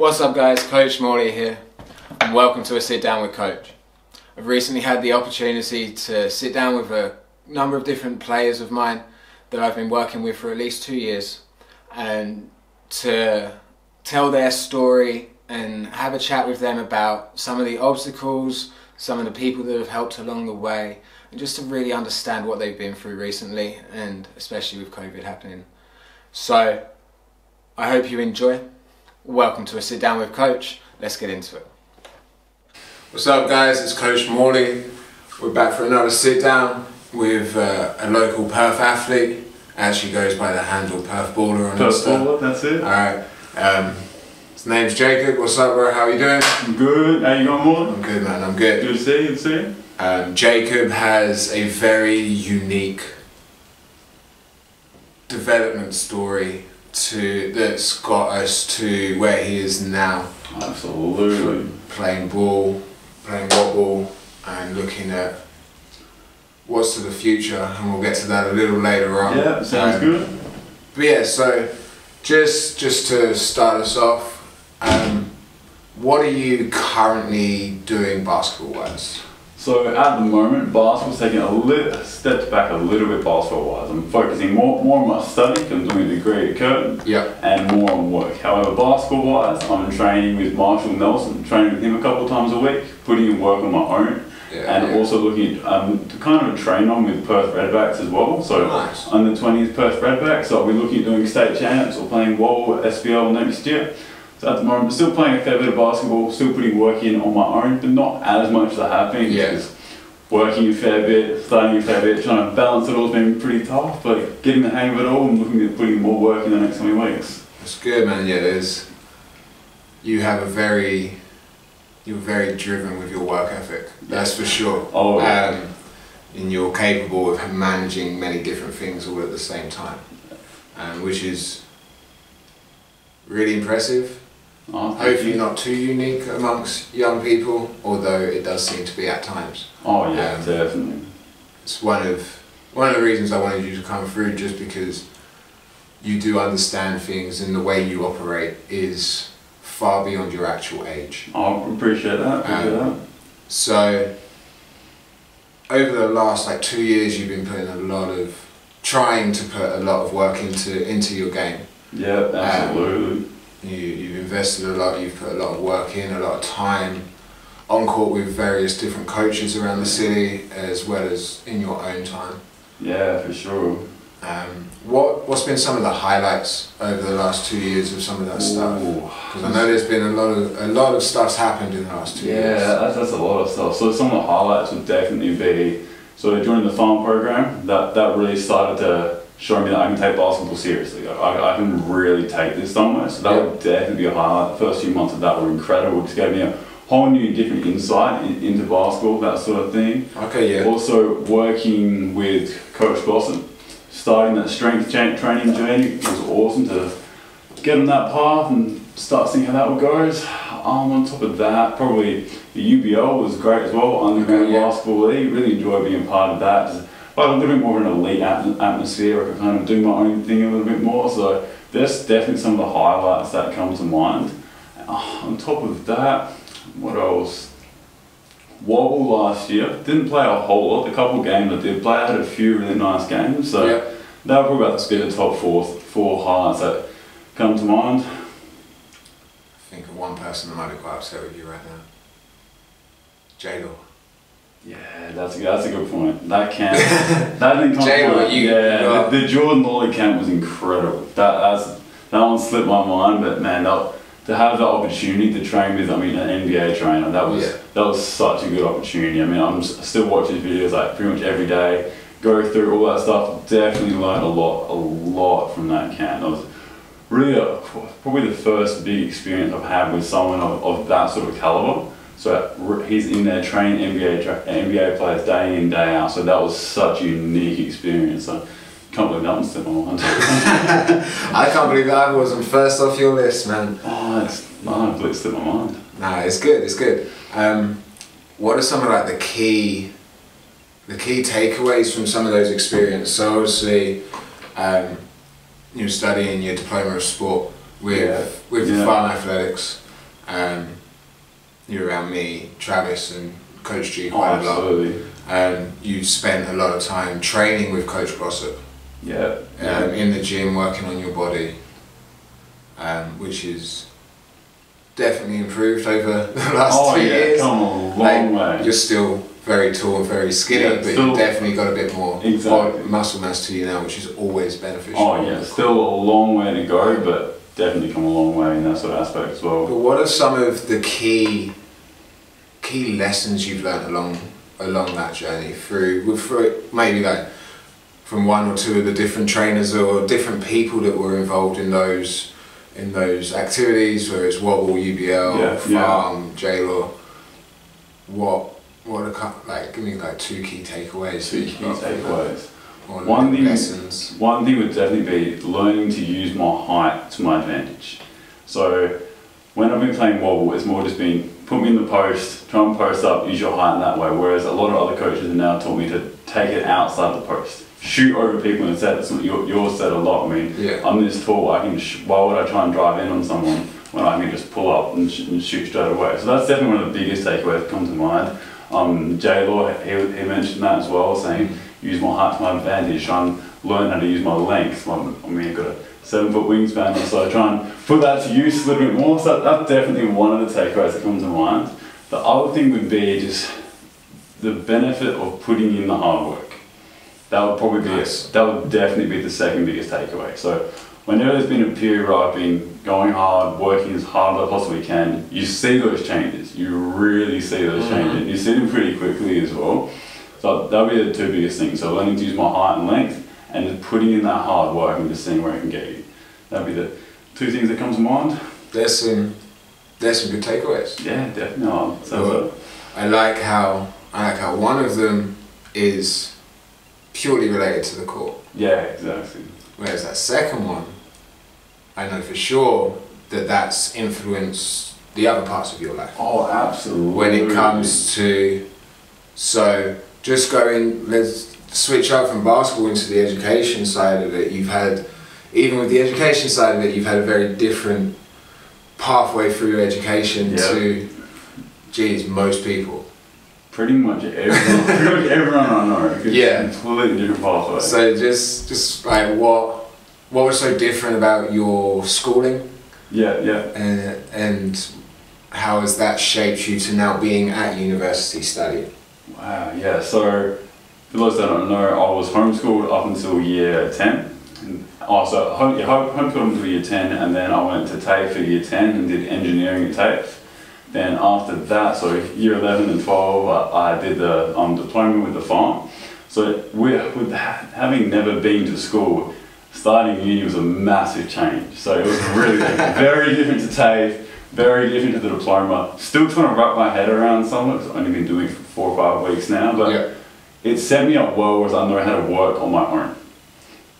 What's up guys, Coach Morley here and welcome to a sit down with Coach. I've recently had the opportunity to sit down with a number of different players of mine that I've been working with for at least 2 years and to tell their story and have a chat with them about some of the obstacles, some of the people that have helped along the way, and just to really understand what they've been through recently, and especially with COVID happening. So I hope you enjoy. Welcome to a sit down with Coach. Let's get into it. What's up guys, it's Coach Morley. We're back for another sit down with a local Perth athlete. Actually goes by the handle Perth Baller on Insta. Perth Baller, that's it. Alright, his name's Jacob. What's up bro, how you doing? I'm good, how you going Morley? I'm good man, I'm good. Good to see you, good to see you. Jacob has a very unique development story that's got us to where he is now. Absolutely. Playing ball, playing wobble, and looking at what's to the future, and we'll get to that a little later on. Yeah, sounds good. But yeah, so just to start us off, what are you currently doing basketball-wise? So at the moment, basketball's taking a step back a little bit basketball-wise. I'm focusing more on my study because I'm doing a degree at Curtin, and more on work. However, basketball-wise, I'm training with Marshall Nelson, training with him a couple of times a week, putting in work on my own. Also looking at kind of a train on with Perth Redbacks as well. So nice. Under 20s Perth Redbacks, so I'll be looking at doing state champs or playing wobble at SBL next year. So at the moment I'm still playing a fair bit of basketball, still putting work in on my own, but not as much as I have been. Because working a fair bit, studying a fair bit, trying to balance it all has been pretty tough, but getting the hang of it all and looking at putting more work in the next coming weeks. That's good man, you're very driven with your work ethic, that's for sure. Oh, and you're capable of managing many different things all at the same time, which is really impressive. Hopefully not too unique amongst young people, although it does seem to be at times. Oh yeah, definitely. It's one of the reasons I wanted you to come through, just because you do understand things and the way you operate is far beyond your actual age. I appreciate that. So over the last 2 years you've been trying to put a lot of work into your game. Yeah, absolutely. You've invested a lot, you've put a lot of work in, a lot of time on court with various different coaches around the city, as well as in your own time. Yeah, for sure. What's been some of the highlights over the last 2 years of some of that stuff? Because I know there's been a lot of stuff's happened in the last 2 years. Yeah, that's a lot of stuff. So some of the highlights would definitely be, so during the farm program, that really started to show me that I can take basketball seriously. I can really take this somewhere. So that would definitely be a highlight. The first few months of that were incredible. It just gave me a whole new different insight into basketball, that sort of thing. Okay, yeah. Also working with Coach Blossom, starting that strength training journey was awesome to get on that path and start seeing how that goes. On top of that, probably the UBL was great as well, Underground Basketball League. Really enjoyed being part of that. Just, a little bit more of an elite atmosphere. I could kind of do my own thing a little bit more. So there's definitely some of the highlights that come to mind. On top of that, what else? Wobble last year, didn't play a whole lot. The couple of games I did play, I had a few really nice games. So that would probably about be the top four highlights that come to mind. I think of one person that might be quite upset with you right now. Jacob. Yeah, that's a good point. That camp, that didn't come to mind. The Jordan Lawley camp was incredible. That one slipped my mind, but man, to have the opportunity to train with, an NBA trainer, that was such a good opportunity. I'm still watching videos pretty much every day, go through all that stuff. Definitely learned a lot from that camp. That was really probably the first big experience I've had with someone of that sort of caliber. So he's in there training NBA players day in, day out. So that was such a unique experience. So can't believe that one slipped my mind. I can't believe that wasn't first off your list, man. Oh, it slipped my mind. Nah, it's good. It's good. What are some of the key takeaways from some of those experiences? So obviously, you're studying your diploma of sport with farm athletics. you're around me, Travis and Coach G quite a lot. Absolutely. You spent a lot of time training with Coach Glossop. Yeah. In the gym, working on your body, which is definitely improved over the last 2 years. Come a long way. You're still very tall and very skinny, but you've definitely got a bit more muscle mass to you now, which is always beneficial. Oh yeah, still a long way to go, but definitely come a long way in that sort of aspect as well. But what are some of the key lessons you've learned along that journey through maybe like from one or two of the different trainers or different people that were involved in those activities, whether it's Wobble, UBL, Farm, J-Law? What are like, give me like 2 key takeaways. One thing would definitely be learning to use my height to my advantage. So when I've been playing Wobble, it's more just been put me in the post, try and post up, use your height in that way. Whereas a lot of other coaches have now taught me to take it outside the post, shoot over people instead. That's what yours said a lot. I mean, I'm this tall. I can. Why would I try and drive in on someone when I can just pull up and shoot straight away? So that's definitely one of the biggest takeaways that come to mind. J-Law, he mentioned that as well, saying use my height to my advantage, try and learn how to use my length. I mean, I've got a 7-foot wingspan, so I try and put that to use a little bit more. So that's definitely one of the takeaways that comes to mind. The other thing would be just the benefit of putting in the hard work. That would probably be that would definitely be the second biggest takeaway. So whenever there's been a period where I've been going hard, working as hard as I possibly can, you see those changes. You really see those changes. You see them pretty quickly as well. So that would be the 2 biggest things. So learning to use my height and length, and just putting in that hard work and just seeing where it can get you. That'd be the 2 things that come to mind. There's some good takeaways. Yeah, definitely. I like how one of them is purely related to the court. Yeah, exactly. Whereas that second one, I know for sure that's influenced the other parts of your life. Oh, absolutely. When it comes to, so just let's switch up from basketball into the education side of it. Even with the education side of it, you've had a very different pathway through your education to, most people. Pretty much everyone I know. Completely different pathway. So just like what was so different about your schooling? And how has that shaped you to now being at university studying? Wow, yeah. So for those that don't know, I was homeschooled up until year 10. Homeschooled until year 10, and then I went to TAFE for year 10 and did engineering at TAFE. Then after that, so year 11 and 12, I did the diploma with the farm. So with having never been to school, starting uni was a massive change. So it was really very different to TAFE, very different to the diploma. Still trying to wrap my head around some of it, 'cause I've only been doing it for 4 or 5 weeks now, but it set me up well, whereas I know how to work on my own.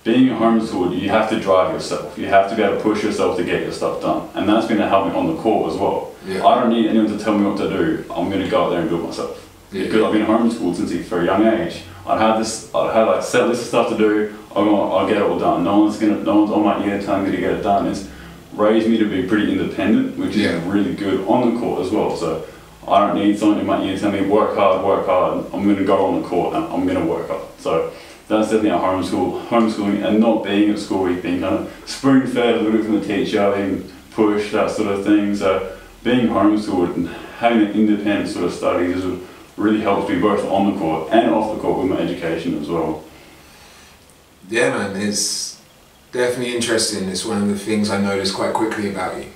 Being homeschooled, you have to drive yourself. You have to be able to push yourself to get your stuff done. And that's going to help me on the court as well. I don't need anyone to tell me what to do. I'm going to go out there and do it myself. Because I've been homeschooled since a very young age. I'd had like set list of stuff to do. I'll get it all done. No one's on my ear telling me to get it done. It's raised me to be pretty independent, which is really good on the court as well. So I don't need someone in my ear telling me work hard. I'm going to go on the court and I'm going to work hard. So that's definitely a homeschooling, and not being at school, being kind of spoon-fed a little bit from the teacher, being pushed, that sort of thing. So being homeschooled and having an independent sort of studies really helps me both on the court and off the court with my education as well. Yeah, man, it's definitely interesting. It's one of the things I noticed quite quickly about you.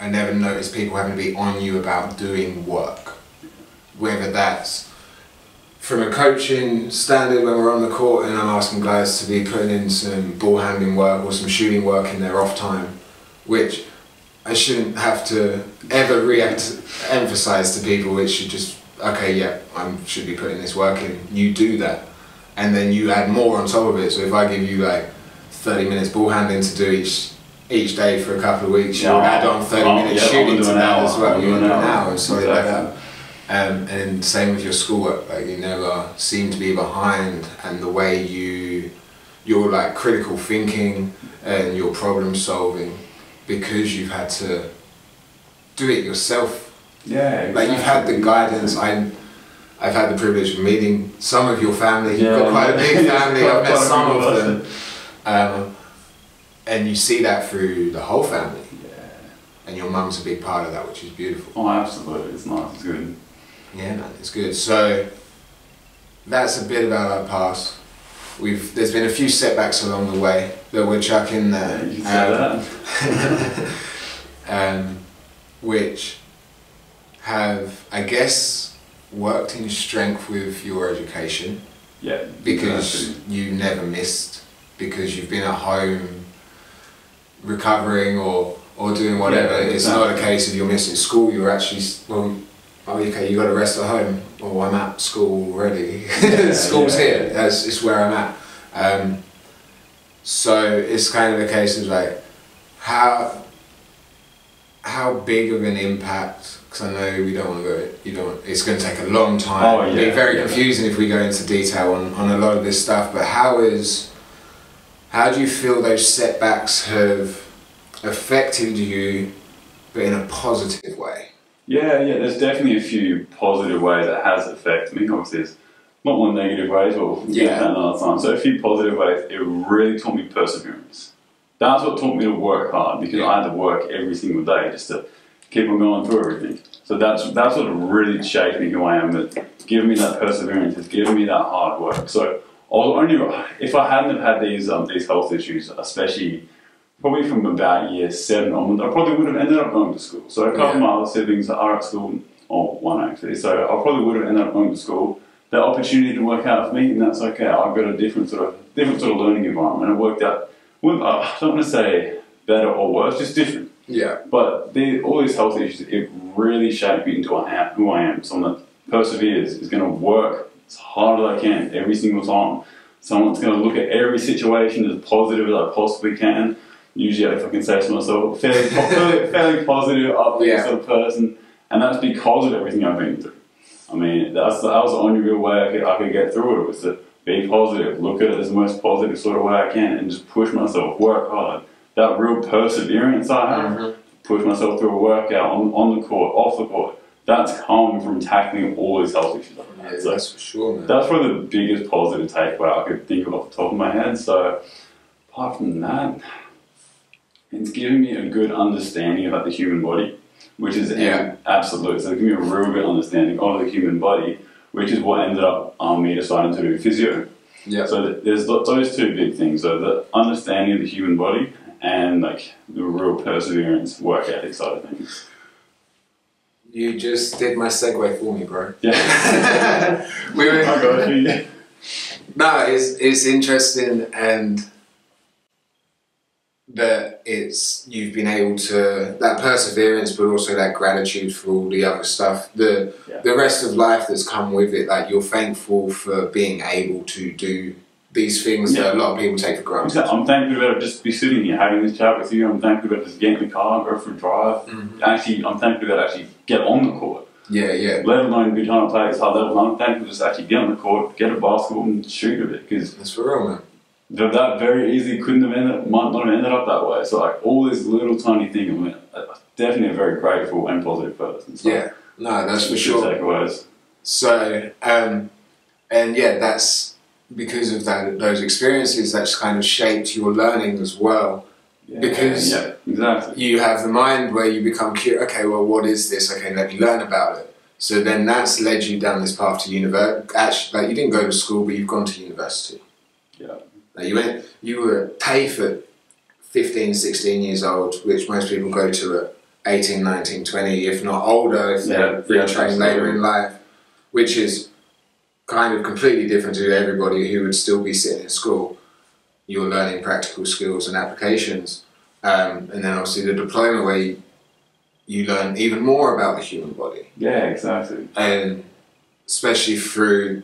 I never noticed people having to be on you about doing work. Whether that's from a coaching standard when we're on the court and I'm asking guys to be putting in some ball handling work or some shooting work in their off time, which I shouldn't have to ever emphasize to people. It should just, I should be putting this work in. You do that, and then you add more on top of it. So if I give you like 30 minutes ball handling to do each day for a couple of weeks, you'll add on 30 minutes shooting to that as well. You'll do an hour and something like that. And same with your schoolwork, like you never seem to be behind, and the way you your like critical thinking and your problem solving, because you've had to do it yourself. Yeah, exactly. Like you've had the guidance. I've had the privilege of meeting some of your family. You've got quite a big family. I've met some of them. And you see that through the whole family. Yeah. And your mum's a big part of that, which is beautiful. Oh, absolutely. It's nice. It's good. Yeah, man, it's good. So that's a bit about our past. There's been a few setbacks along the way that we're chucking there. Yeah, you can say that. Which have, I guess, worked in strength with your education. Yeah. Because you never missed, because you've been at home recovering or doing whatever. It's not a case of you're missing school, you're actually, okay, you got to rest at home. Oh, I'm at school already. School's here, it's where I'm at. So it's kind of a case of like, how big of an impact, because I know we don't want to go, it's going to take a long time. It'll be very confusing if we go into detail on a lot of this stuff, but how do you feel those setbacks have affected you, but in a positive way? Yeah, there's definitely a few positive ways that has affected me. Obviously, there's not more negative ways, but we'll get that another time. So a few positive ways, it really taught me perseverance. That's what taught me to work hard, because I had to work every single day just to keep on going through everything. So that's what really shaped me who I am. It's given me that perseverance, it's given me that hard work. So if I hadn't have had these health issues, especially probably from about year 7 onwards, I probably would have ended up going to school. So a couple of my other siblings are at school, or one actually, so I probably would have ended up going to school. The opportunity to work out for me, and that's okay. I've got a different sort of learning environment. It worked out, I don't want to say better or worse, just different. Yeah. But all these health issues, it really shaped me into who I am. Someone that perseveres, is going to work as hard as I can every single time. Someone that's going to look at every situation as positive as I possibly can. Usually, if I can say to myself, fairly positive, upbeat sort of person. And that's because of everything I've been through. I mean, that was the only real way I could get through it, was to be positive, look at it as the most positive sort of way I can, and just push myself, work hard. That real perseverance I have, push myself through a workout, on the court, off the court, that's come from tackling all these health issues I've had. So that's for sure, man. That's probably the biggest positive takeaway I could think of off the top of my head. So apart from that, it's given me a good understanding about the human body, which is absolute. So it gave me a real good understanding of the human body, which is what ended up me deciding to do physio. Yeah. So there's those two big things. So the understanding of the human body and like the real perseverance, work ethic side of things. You just did my segue for me, bro. Yeah. No, it's interesting, and that you've been able to, that perseverance, but also that gratitude for all the other stuff, the rest of life that's come with it. Like, you're thankful for being able to do these things that a lot of people take for granted. Exactly. I'm thankful to just be sitting here having this chat with you. I'm thankful to just get in the car, go for a drive. Actually, I'm thankful to actually get on the court. Let alone be trying to play this high level. I'm thankful to just actually get on the court, get a basketball and shoot a bit. Because that's for real, man. That very easily might not have ended up that way. So like all this little tiny thing, I'm definitely a very grateful and positive person. So that's for sure. Takeaways. So and that's because of those experiences that's kind of shaped your learning as well. Because exactly. You have the mind where you become curious. Okay, well, what is this? Okay, let me learn about it. So then that's led you down this path to university. Actually, like, you didn't go to school, but you've gone to university. Yeah. You were TAFE at 15, 16 years old, which most people go to at 18, 19, 20, if not older, if they're retrained later in life, which is kind of completely different to everybody who would still be sitting in school. You're learning practical skills and applications. And then obviously the diploma, where you learn even more about the human body. Yeah, exactly. And especially through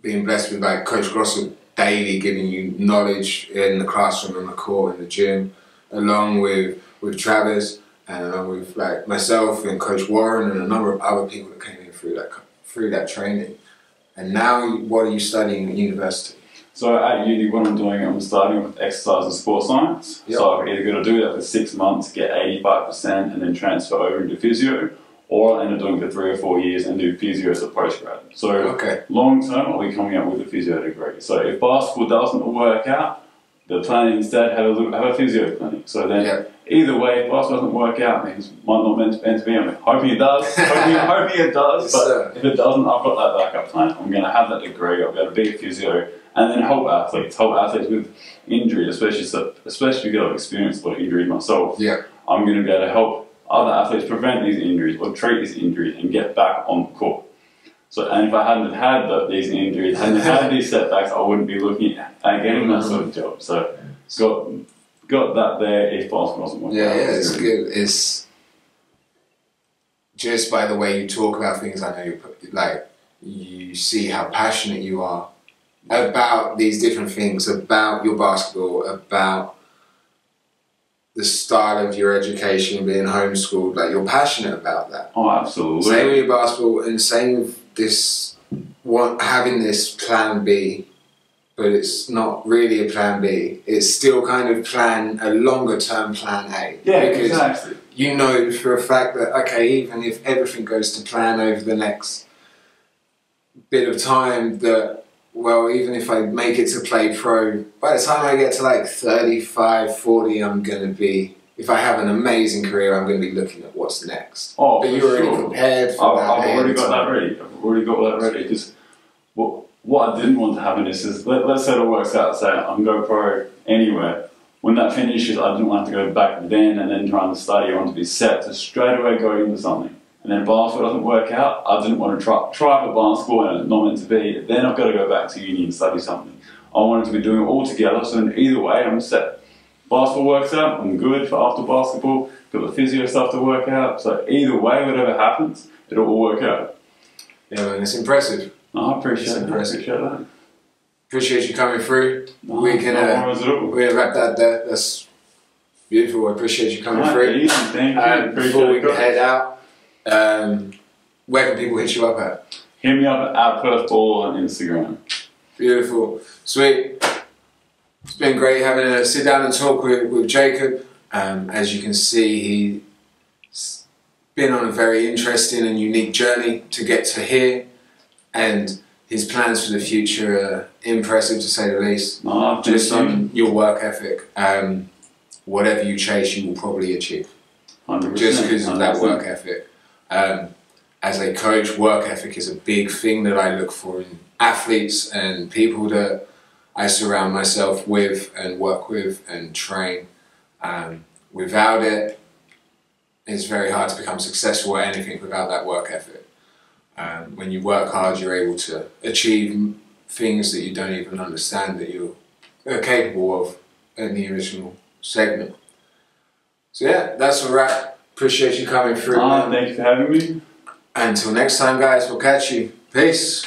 being blessed with like Coach Grosser daily giving you knowledge in the classroom, in the court, in the gym, along with Travis, and along with like myself and Coach Warren and a number of other people that came in through that training. And now, what are you studying at university? So at uni, when I'm doing it, I'm starting with exercise and sports science. Yep. So I've either got to do that for 6 months, get 85%, and then transfer over into physio, or I'll end up doing it for 3 or 4 years and do physio as a postgrad. So long term, I'll be coming out with a physio degree. So if basketball doesn't work out, the plan instead have a physio clinic. So then either way, if basketball doesn't work out, means might not meant to be. I'm hoping it does. hoping it does. But if it doesn't, I've got that backup plan. I'm going to have that degree. I'll be able to be a physio and then help athletes with injuries, especially because I've experienced a lot of injuries myself. I'm going to be able to help other athletes prevent these injuries or treat these injuries and get back on the court. So, and if I hadn't had these injuries, hadn't had these setbacks, I wouldn't be looking at getting that sort of job. So, got that there if basketball doesn't work out. Yeah, it's good. It's just by the way you talk about things. I know you see how passionate you are about these different things, about your basketball, about the style of your education, being homeschooled. Like, you're passionate about that. Oh, absolutely. Same with your basketball, and same with this having this plan B, but it's not really a plan B. It's still kind of a longer term plan A. Yeah, because exactly. You know for a fact that, okay, even if everything goes to plan over the next bit of time, that, well, even if I make it to play pro, by the time I get to like 35, 40, I'm going to be, if I have an amazing career, I'm going to be looking at what's next. Oh, but you're already prepared for that. I've already got that ready. I've already got that ready. Because what I didn't want to happen is let's say it all works out, say I'm going pro anywhere. When that finishes, I didn't want to go back then and then trying to study. I wanted to be set to straight away go into something. And then basketball doesn't work out, I didn't want to try for basketball and it's not meant to be. Then I've got to go back to uni and study something. I wanted to be doing it all together, so either way I'm set. Basketball works out, I'm good for after basketball, got the physio stuff to work out, so either way, whatever happens, it'll all work out. Yeah, man, it's impressive. No, I appreciate that. Appreciate you coming through. No, we're gonna wrap that there. That's beautiful. I appreciate you coming through. Easy, thank you. Before we head out, where can people hit you up at? Hit me up at Perth Ball on Instagram. Beautiful. Sweet. It's been great having a sit down and talk with Jacob. As you can see, he's been on a very interesting and unique journey to get to here, and his plans for the future are impressive, to say the least. Oh, just on your work ethic. Whatever you chase, you will probably achieve. 100%, just because of that 100%. work ethic. As a coach, work ethic is a big thing that I look for in athletes and people that I surround myself with and work with and train. Without it, it's very hard to become successful at anything without that work ethic. When you work hard, you're able to achieve things that you don't even understand that you're capable of in the original segment. So yeah, that's a wrap. Appreciate you coming through. Thank you for having me. Until next time, guys, we'll catch you. Peace.